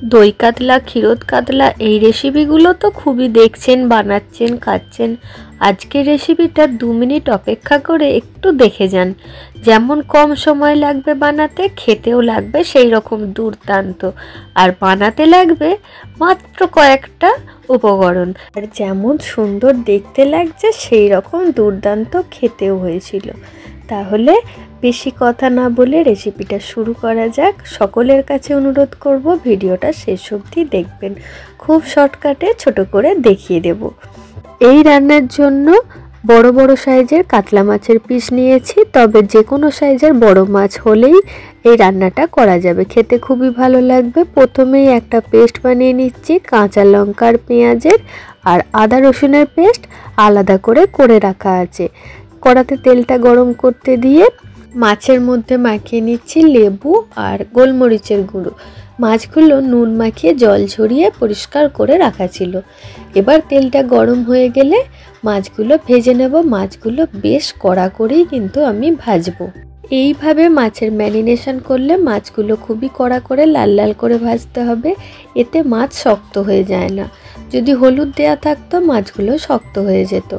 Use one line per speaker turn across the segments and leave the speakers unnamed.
দই কাতলা, ক্ষীরোদ কাতলা এই রেসিপিগুলো তো খুবই দেখছেন, বানাচ্ছেন, খাচ্ছেন। আজকের রেসিপিটা 2 মিনিট অপেক্ষা করে একটু দেখে যান। যেমন কম সময় লাগবে বানাতে, খেতেও লাগবে সেই রকম দুর্দান্ত। আর বানাতে লাগবে মাত্র কয়েকটা উপকরণ। আর যেমন সুন্দর দেখতে লাগছে সেই রকম দুর্দান্ত খেতেও হয়েছিল। তাহলে বেশি কথা না বলে রেসিপিটা শুরু করা যাক। সকলের কাছে অনুরোধ করব ভিডিওটা শেষ অবধি দেখবেন। খুব শর্টকাটে ছোট করে দেখিয়ে দেব। এই রান্নার জন্য বড় বড় সাইজের কাতলা মাছের পিস নিয়েছি, তবে যে কোনো সাইজের বড় মাছ হলেই এই রান্নাটা করা যাবে, খেতে খুবই ভালো লাগবে। প্রথমেই একটা পেস্ট বানিয়ে নিচ্ছি কাঁচা লঙ্কার, পেঁয়াজের আর আদা রসুনের পেস্ট আলাদা করে রাখা আছে। কড়াতে তেলটা গরম করতে দিয়ে মাছের মধ্যে মাখিয়ে নিচ্ছি লেবু আর গোলমরিচের গুঁড়ো। মাছগুলো নুন মাখিয়ে জল ঝরিয়ে পরিষ্কার করে রাখা ছিল। এবার তেলটা গরম হয়ে গেলে মাছগুলো ভেজে নেব। মাছগুলো বেশ কড়া করেই কিন্তু আমি ভাজবো। এইভাবে মাছের ম্যারিনেশন করলে মাছগুলো খুবই কড়া করে লাল লাল করে ভাজতে হবে, এতে মাছ শক্ত হয়ে যায় না। যদি হলুদ দেয়া থাকতো মাছগুলো শক্ত হয়ে যেত।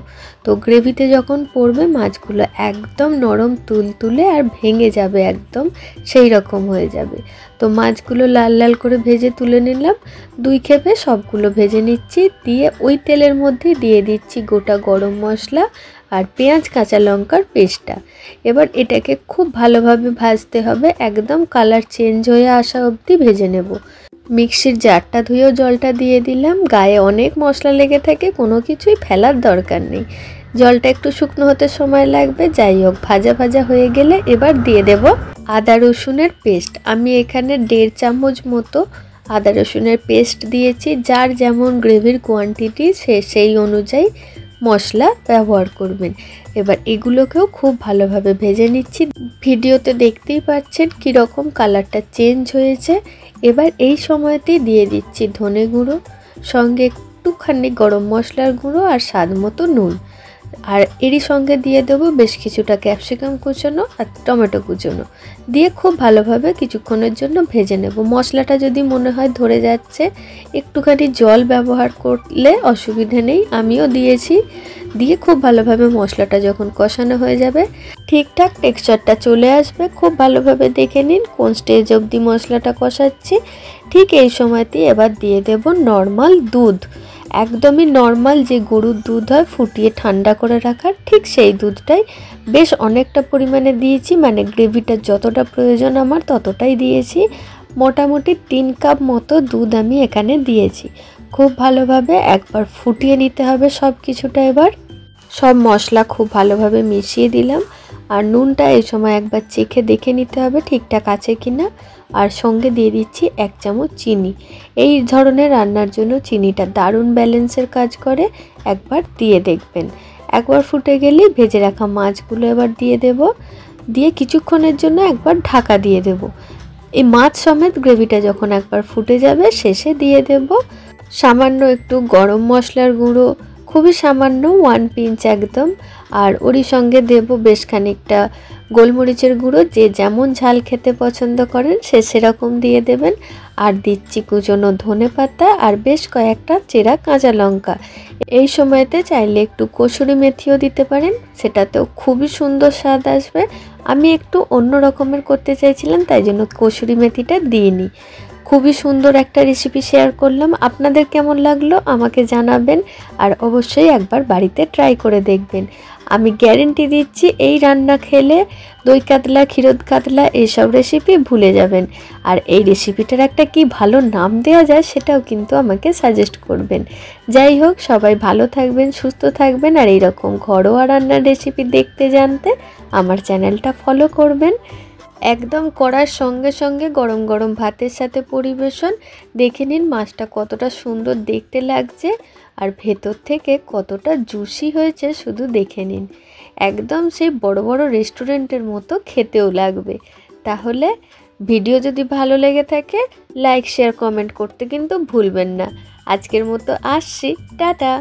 তো গ্রেভিতে যখন পড়বে মাছগুলো একদম নরম তুলতুলে আর ভেঙে যাবে, একদম সেই রকম হয়ে যাবে। তো মাছগুলো লাল লাল করে ভেজে তুলে নিলাম। 2 খেপে সবগুলো ভেজে নিচ্ছি। দিয়ে ওই তেলের মধ্যে দিয়ে দিচ্ছি গোটা গরম মশলা আর পেঁয়াজ কাঁচা লঙ্কার পেস্টটা। এবার এটাকে খুব ভালোভাবে ভাজতে হবে, একদম কালার চেঞ্জ হয়ে আসা অবধি ভেজে নেব। মিক্সির জারটা ধুয়েও জলটা দিয়ে দিলাম। গায়ে অনেক মশলা লেগে থাকে, কোনো কিছুই ফেলার দরকার নেই। জলটা একটু শুকনো হতে সময় লাগবে। যাই হোক, ভাজা ভাজা হয়ে গেলে এবার দিয়ে দেব আদা রসুনের পেস্ট। আমি এখানে 1.5 চামচ মতো আদা রসুনের পেস্ট দিয়েছি। যার যেমন গ্রেভির কোয়ান্টিটি সেই অনুযায়ী মশলা ব্যবহার করবেন। এবার এগুলোকেও খুব ভালোভাবে ভেজে নিচ্ছি। ভিডিওতে দেখতেই পাচ্ছেন কীরকম কালারটা চেঞ্জ হয়েছে। এবার এই সময়তেই দিয়ে দিচ্ছি ধনে গুঁড়ো, সঙ্গে একটুখানি গরম মশলার গুঁড়ো আর স্বাদ মতো নুন। আর এরই সঙ্গে দিয়ে দেবো বেশ কিছুটা ক্যাপসিকাম কুচোনো আর টমেটো কুচোনো। দিয়ে খুব ভালোভাবে কিছুক্ষণের জন্য ভেজে নেব। মশলাটা যদি মনে হয় ধরে যাচ্ছে, একটুখানি জল ব্যবহার করলে অসুবিধে নেই, আমিও দিয়েছি। দিয়ে খুব ভালোভাবে মশলাটা যখন কষানো হয়ে যাবে, ঠিকঠাক টেক্সচারটা চলে আসবে, খুব ভালোভাবে দেখে নিন কোন স্টেজ অবধি মশলাটা কষাচ্ছি। ঠিক এই সময়তেই এবার দিয়ে দেব নর্মাল দুধ। একদমই নর্মাল যে গরুর দুধ হয় ফুটিয়ে ঠান্ডা করে রাখার, ঠিক সেই দুধটাই বেশ অনেকটা পরিমাণে দিয়েছি। মানে গ্রেভিটা যতটা প্রয়োজন আমার ততটাই দিয়েছি। মোটামুটি 3 কাপ মতো দুধ আমি এখানে দিয়েছি। খুব ভালোভাবে একবার ফুটিয়ে নিতে হবে সব কিছুটা। এবার সব মশলা খুব ভালোভাবে মিশিয়ে দিলাম। আর নুনটা এই সময় একবার চেখে দেখে নিতে হবে ঠিকঠাক আছে কিনা। আর সঙ্গে দিয়ে দিচ্ছি 1 চামচ চিনি। এই ধরনের রান্নার জন্য চিনিটা দারুণ ব্যালেন্সের কাজ করে, একবার দিয়ে দেখবেন। একবার ফুটে গেলেই ভেজে রাখা মাছগুলো এবার দিয়ে দেব। দিয়ে কিছুক্ষণের জন্য একবার ঢাকা দিয়ে দেব। এই মাছ সমেত গ্রেভিটা যখন একবার ফুটে যাবে শেষে দিয়ে দেব সামান্য একটু গরম মশলার গুঁড়ো, খুবই সামান্য 1 পিঞ্চ একদম। আর ওরই সঙ্গে দেব বেশ খানিকটা গোলমরিচের গুঁড়ো। যে যেমন ঝাল খেতে পছন্দ করেন সেরকম দিয়ে দেবেন। আর দিচ্ছি কুচনো ধনে পাতা আর বেশ কয়েকটা চেরা কাঁচা লঙ্কা। এই সময়তে চাইলে একটু কসুরি মেথিও দিতে পারেন, সেটাতেও খুবই সুন্দর স্বাদ আসবে। আমি একটু অন্য রকমের করতে চাইছিলাম, তাই জন্য কসুরি মেথিটা দিইনি। খুবই সুন্দর একটা রেসিপি শেয়ার করলাম। আপনাদের কেমন লাগলো আমাকে জানাবেন। আর অবশ্যই একবার বাড়িতে ট্রাই করে দেখবেন। আমি গ্যারেন্টি দিচ্ছি এই রান্না খেলে দই কাতলা, ক্ষীরোদ কাতলা এইসব রেসিপি ভুলে যাবেন। আর এই রেসিপিটার একটা কি ভালো নাম দেওয়া যায় সেটাও কিন্তু আমাকে সাজেস্ট করবেন। যাই হোক, সবাই ভালো থাকবেন, সুস্থ থাকবেন। আর এইরকম ঘরোয়া রান্নার রেসিপি দেখতে জানতে আমার চ্যানেলটা ফলো করবেন। একদম কড়ার সঙ্গে সঙ্গে গরম গরম ভাতের সাথে পরিবেশন। দেখে নিন মাছটা কতটা সুন্দর দেখতে লাগছে আর ভেতর থেকে কতটা জুসি হয়েছে, শুধু দেখে নিন। একদম সেই বড় বড় রেস্টুরেন্টের মতো খেতেও লাগবে। তাহলে ভিডিও যদি ভালো লেগে থাকে লাইক, শেয়ার, কমেন্ট করতে কিন্তু ভুলবেন না। আজকের মতো আসছি, টাটা।